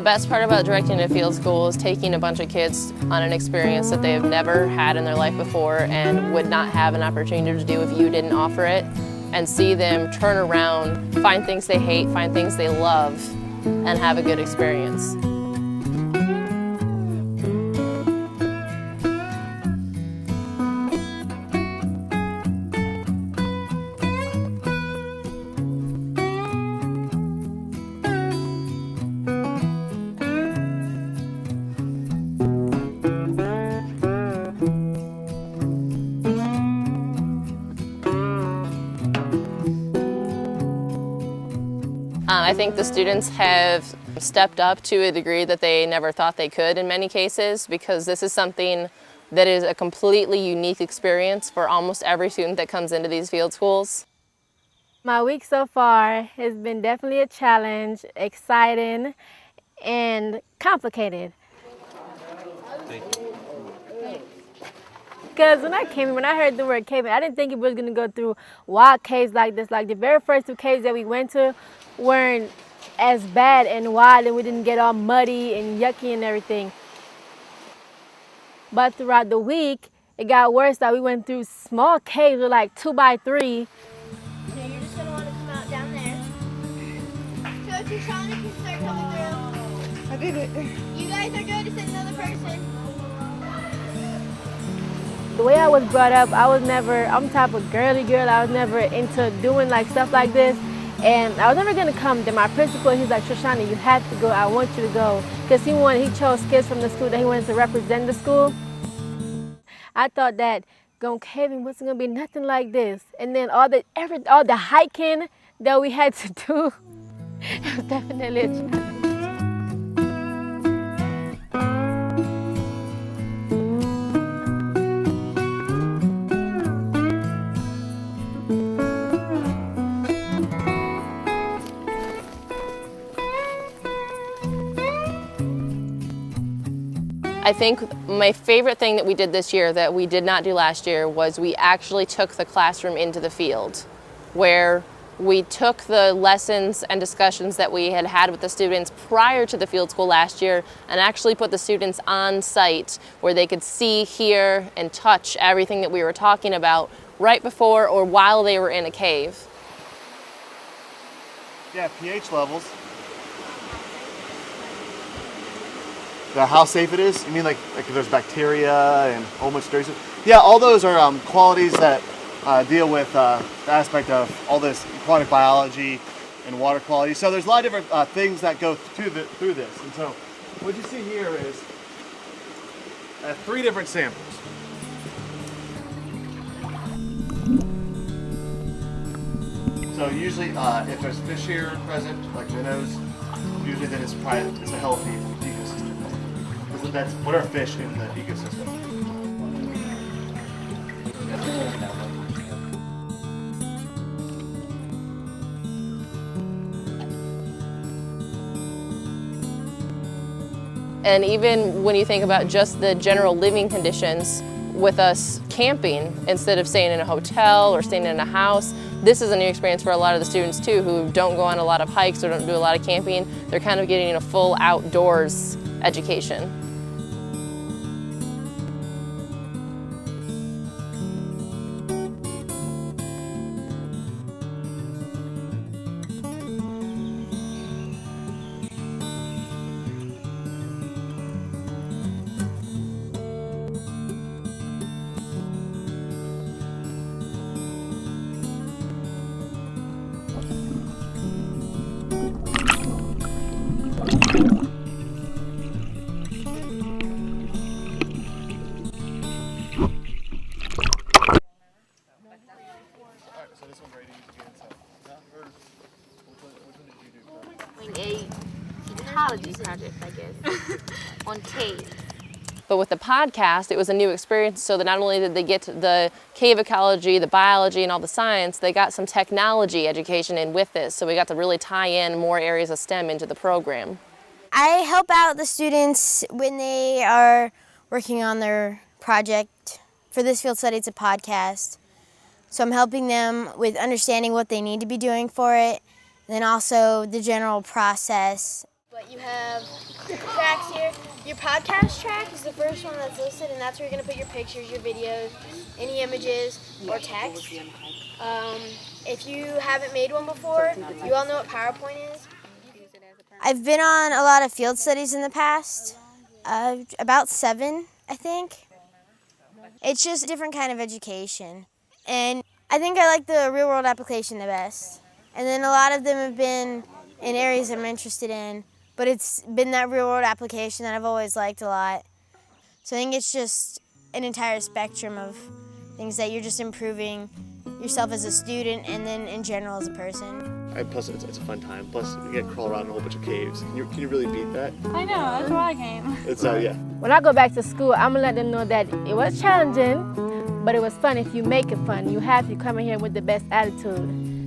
The best part about directing a field school is taking a bunch of kids on an experience that they have never had in their life before and would not have an opportunity to do if you didn't offer it, and see them turn around, find things they hate, find things they love, and have a good experience. I think the students have stepped up to a degree that they never thought they could in many cases, because this is something that is a completely unique experience for almost every student that comes into these field schools. My week so far has been definitely a challenge, exciting, and complicated. Because when I heard the word cave, I didn't think it was going to go through wild caves like this. Like the very first 2 caves that we went to weren't as bad and wild, and we didn't get all muddy and yucky and everything. But throughout the week, it got worse. That we went through small caves with like 2 by 3. So you're just going to want to come out down there. So if you're trying to start coming through. I did it. You guys are good to send another person. The way I was brought up, I'm the type of girly girl. I was never into doing like stuff like this. And I was never gonna come. Then my principal, he's like, Shoshana, you have to go. I want you to go. Because he chose kids from the school that he wanted to represent the school. I thought that going caving wasn't gonna be nothing like this. And then all the hiking that we had to do, it was definitely a challenge. I think my favorite thing that we did this year that we did not do last year was we actually took the classroom into the field, where we took the lessons and discussions that we had had with the students prior to the field school last year and actually put the students on site where they could see, hear, and touch everything that we were talking about right before or while they were in a cave. Yeah, pH levels. How safe it is? You mean like if there's bacteria and homostasis? Yeah, all those are qualities that deal with the aspect of all this aquatic biology and water quality. So there's a lot of different things that go through this. And so what you see here is 3 different samples. So usually if there's fish here present, like minnows, usually then it's a healthy ecosystem. That's what are fish in the ecosystem. And even when you think about just the general living conditions with us camping, instead of staying in a hotel or staying in a house, this is a new experience for a lot of the students too, who don't go on a lot of hikes or don't do a lot of camping. They're kind of getting a full outdoors education. A ecology project, I guess, on caves. But with the podcast, it was a new experience, so that not only did they get the cave ecology, the biology, and all the science, they got some technology education in with this, so we got to really tie in more areas of STEM into the program. I help out the students when they are working on their project. For this field study, it's a podcast. So I'm helping them with understanding what they need to be doing for it, and then also the general process. But you have different tracks here. Your podcast track is the first one that's listed, and that's where you're going to put your pictures, your videos, any images, or text. If you haven't made one before, you all know what PowerPoint is. I've been on a lot of field studies in the past, about 7, I think. It's just a different kind of education. And I think I like the real-world application the best. And then a lot of them have been in areas I'm interested in, but it's been that real-world application that I've always liked a lot. So I think it's just an entire spectrum of things that you're just improving yourself as a student and then in general as a person. Plus, it's a fun time. Plus, you get to crawl around in a whole bunch of caves. Can you really beat that? I know, that's why I came. It's yeah. When I go back to school, I'm gonna let them know that it was challenging, but it was fun if you make it fun. You have to come in here with the best attitude.